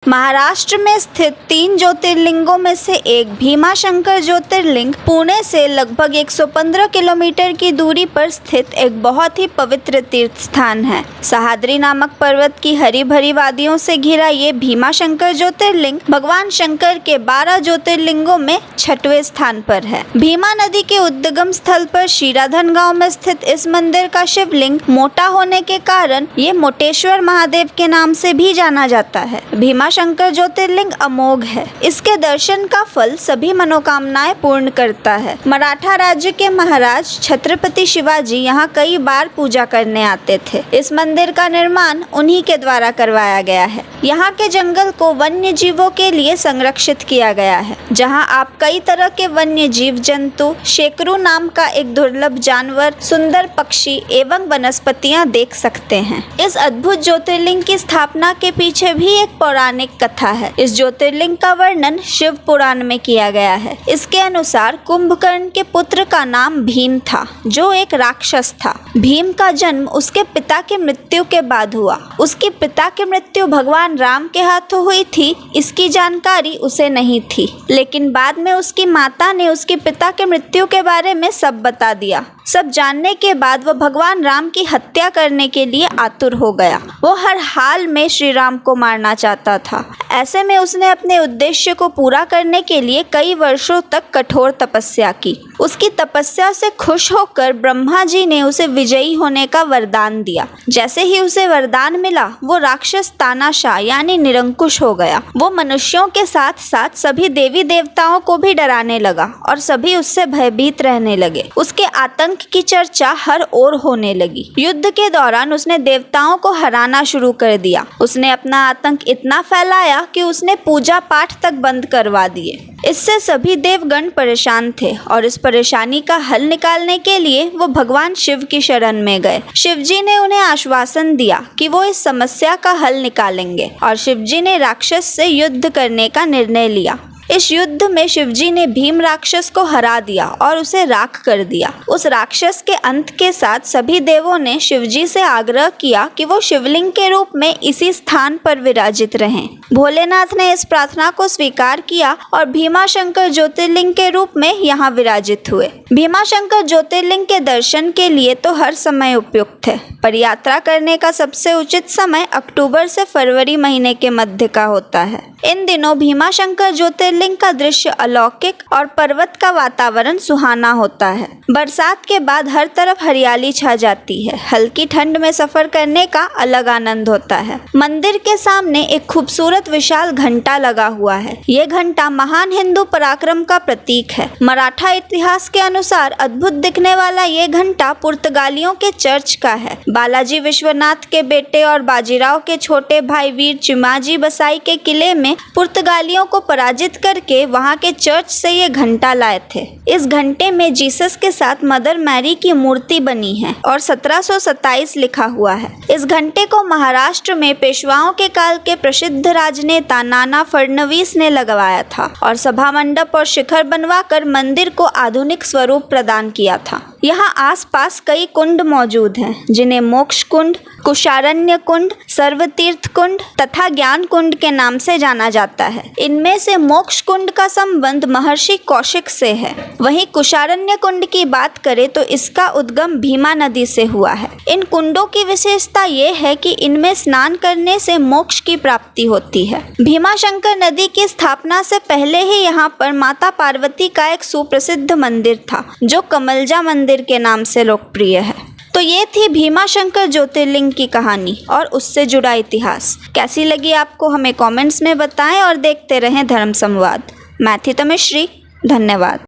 महाराष्ट्र में स्थित 3 ज्योतिर्लिंगों में से एक भीमाशंकर ज्योतिर्लिंग पुणे से लगभग 115 किलोमीटर की दूरी पर स्थित एक बहुत ही पवित्र तीर्थ स्थान है। सह्याद्री नामक पर्वत की हरी भरी वादियों से घिरा ये भीमाशंकर ज्योतिर्लिंग भगवान शंकर के 12 ज्योतिर्लिंगों में 6वें स्थान पर है। भीमा नदी के उद्गम स्थल पर शीराधन गांव में स्थित इस मंदिर का शिवलिंग मोटा होने के कारण ये मोटेश्वर महादेव के नाम से भी जाना जाता है। भीमाशंकर ज्योतिर्लिंग अमोघ है। इसके दर्शन का फल सभी मनोकामनाएं पूर्ण करता है। मराठा राज्य के महाराज छत्रपति शिवाजी यहाँ कई बार पूजा करने आते थे। इस मंदिर का निर्माण उन्हीं के द्वारा करवाया गया है। यहाँ के जंगल को वन्य जीवों के लिए संरक्षित किया गया है, जहाँ आप कई तरह के वन्य जीव जंतु, शेकरू नाम का एक दुर्लभ जानवर, सुंदर पक्षी एवं वनस्पतियाँ देख सकते हैं। इस अद्भुत ज्योतिर्लिंग की स्थापना के पीछे भी एक पौराणिक कथा है। इस ज्योतिर्लिंग का वर्णन शिव पुराण में किया गया है। इसके अनुसार कुंभकर्ण के पुत्र का नाम भीम था, जो एक राक्षस था। भीम का जन्म उसके पिता की मृत्यु के बाद हुआ। उसके पिता की मृत्यु भगवान राम के हाथों हुई थी, इसकी जानकारी उसे नहीं थी, लेकिन बाद में उसकी माता ने उसके पिता के मृत्यु के बारे में सब बता दिया। सब जानने के बाद वह भगवान राम की हत्या करने के लिए आतुर हो गया। वो हर हाल में श्री राम को मारना चाहता था। ऐसे में उसने अपने उद्देश्य को पूरा करने के लिए कई वर्षों तक कठोर तपस्या की। उसकी तपस्या से खुश होकर ब्रह्मा जी ने उसे विजयी होने का वरदान दिया। जैसे ही उसे वरदान मिला, वो राक्षस तानाशाह यानी निरंकुश हो गया। वो मनुष्यों के साथ साथ सभी देवी देवताओं को भी डराने लगा और सभी उससे भयभीत रहने लगे। उसके आतंक की चर्चा हर ओर होने लगी। युद्ध के दौरान उसने देवताओं को हराना शुरू कर दिया। उसने अपना आतंक इतना फैलाया कि उसने पूजा पाठ तक बंद करवा दिए। इससे सभी देवगण परेशान थे और इस परेशानी का हल निकालने के लिए वो भगवान शिव की शरण में गए। शिव जी ने उन्हें आश्वासन दिया कि वो इस समस्या का हल निकालेंगे और शिव जी ने राक्षस से युद्ध करने का निर्णय लिया। इस युद्ध में शिवजी ने भीम राक्षस को हरा दिया और उसे राख कर दिया। उस राक्षस के अंत के साथ सभी देवों ने शिवजी से आग्रह किया कि वो शिवलिंग के रूप में इसी स्थान पर विराजित रहें। भोलेनाथ ने इस प्रार्थना को स्वीकार किया और भीमाशंकर ज्योतिर्लिंग के रूप में यहाँ विराजित हुए। भीमाशंकर ज्योतिर्लिंग के दर्शन के लिए तो हर समय उपयुक्त है, पर यात्रा करने का सबसे उचित समय अक्टूबर से फरवरी महीने के मध्य का होता है। इन दिनों भीमाशंकर ज्योतिर्लिंग का दृश्य अलौकिक और पर्वत का वातावरण सुहाना होता है। बरसात के बाद हर तरफ हरियाली छा जाती है। हल्की ठंड में सफर करने का अलग आनंद होता है। मंदिर के सामने एक खूबसूरत विशाल घंटा लगा हुआ है। ये घंटा महान हिंदू पराक्रम का प्रतीक है। मराठा इतिहास के अनुसार अद्भुत दिखने वाला ये घंटा पुर्तगालियों के चर्च का है। बालाजी विश्वनाथ के बेटे और बाजीराव के छोटे भाई वीर चिमाजी बसाई के किले में पुर्तगालियों को पराजित करके वहां के चर्च से ये घंटा लाए थे। इस घंटे में जीसस के साथ मदर मैरी की मूर्ति बनी है और 1727 लिखा हुआ है। इस घंटे को महाराष्ट्र में पेशवाओं के काल के प्रसिद्ध राजनेता नाना फडणवीस ने लगवाया था और सभा मंडप और शिखर बनवाकर मंदिर को आधुनिक स्वरूप प्रदान किया था। यहाँ आसपास कई कुंड मौजूद हैं, जिन्हें मोक्ष कुंड, कुशारण्य कुंड, सर्वतीर्थ कुंड तथा ज्ञान कुंड के नाम से जाना जाता है। इनमें से मोक्ष कुंड का संबंध महर्षि कौशिक से है। वहीं कुशारण्य कुंड की बात करें तो इसका उद्गम भीमा नदी से हुआ है। इन कुंडों की विशेषता ये है कि इनमें स्नान करने से मोक्ष की प्राप्ति होती है। भीमाशंकर नदी की स्थापना से पहले ही यहाँ पर माता पार्वती का एक सुप्रसिद्ध मंदिर था, जो कमलजा मंदिर के नाम से लोकप्रिय है। तो ये थी भीमाशंकर ज्योतिर्लिंग की कहानी और उससे जुड़ा इतिहास। कैसी लगी आपको हमें कमेंट्स में बताएं और देखते रहें धर्म संवाद। मैं थी तमिश्री। धन्यवाद।